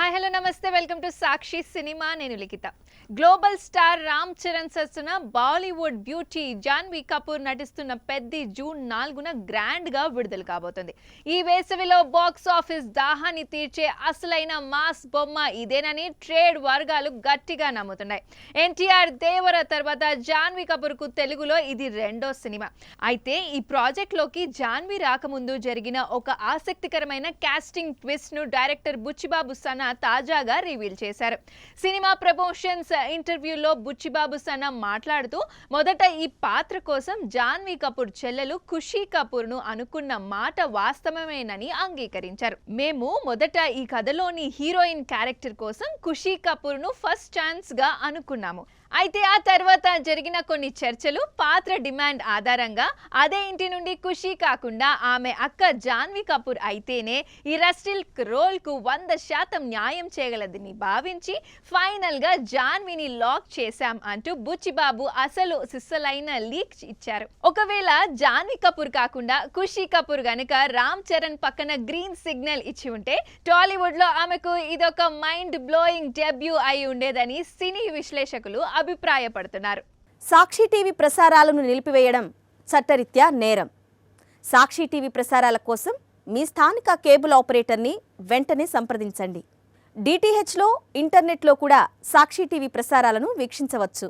Hi hello నమస్తే welcome to Sakshi cinema నేను లిఖిత global star Ram Charan సరసన బాలీవుడ్ బ్యూటీ జాన్వీ కపూర్ నటిస్తున్న పెద్ది జూన్ 4న గ్రాండ్ గా విడుదల కాబోతుంది. ఈ వేసవిలో బాక్స్ ఆఫీస్ దాహాన్ని తీర్చే అసలైన మాస్ బొమ్మ ఇదేనని ట్రేడ్ వర్గాలు గట్టిగా నమ్ముతున్నాయి. ఎన్టీఆర్ దేవర తర్వాత జాన్వీ కపూర్ కు తెలుగులో ఇది రెండో సినిమా. అయితే ఈ ప్రాజెక్ట్ లోకి జాన్వీ రాకముందు జరిగిన ఒక ఆసక్తికరమైన కాస్టింగ్ ట్విస్ట్ ను డైరెక్టర్ బుచ్చిబాబు సనా తాజాగా రివీల్ చేశారు. సినిమా ప్రమోషన్స్ ఇంటర్వ్యూలో బుచ్చిబాబు సనా మాట్లాడుతూ మొదట ఈ పాత్ర కోసం జాన్వీ కపూర్ చెల్లెలు ఖుషీ కపూర్ ను అనుకున్న మాట వాస్తవమేనని అంగీకరించారు. మేము మొదట ఈ కథలోని హీరోయిన్ క్యారెక్టర్ కోసం ఖుషీ కపూర్ ను ఫస్ట్ ఛాన్స్ గా అనుకున్నాము. అయితే ఆ తర్వాత జరిగిన కొన్ని చర్చలు పాత్ర డిమాండ్ ఆధారంగా అదే ఇంటి నుండి ఖుషీ కాకుండా ఆమె అక్క జాన్వీ కపూర్ అయితేనే ఈ రస్టిల్ రోల్ కు 100% న్యాయం చేయగలదని భావించి ఫైనల్ గా జాన్వీని లాక్ చేశాం అంటూ బుచ్చిబాబు అసలు సిస్సలైన లీక్ ఇచ్చారు. ఒకవేళ జాన్వీ కపూర్ కాకుండా ఖుషీ కపూర్ గనుక రామ్ చరణ్ పక్కన గ్రీన్ సిగ్నల్ ఇచ్చి ఉంటే టాలీవుడ్ లో ఆమెకు ఇదొక మైండ్ బ్లోయింగ్ డెబ్యూ అయి ఉండేదని సినీ విశ్లేషకులు అభిప్రాయపడుతున్నారు. సాక్షి టీవీ ప్రసారాలను నిలిపివేయడం చట్టరీత్యా నేరం. సాక్షి టీవీ ప్రసారాల కోసం మీ స్థానిక కేబుల్ ఆపరేటర్ని వెంటనే సంప్రదించండి. డిటిహెచ్లో ఇంటర్నెట్లో కూడా సాక్షి టీవీ ప్రసారాలను వీక్షించవచ్చు.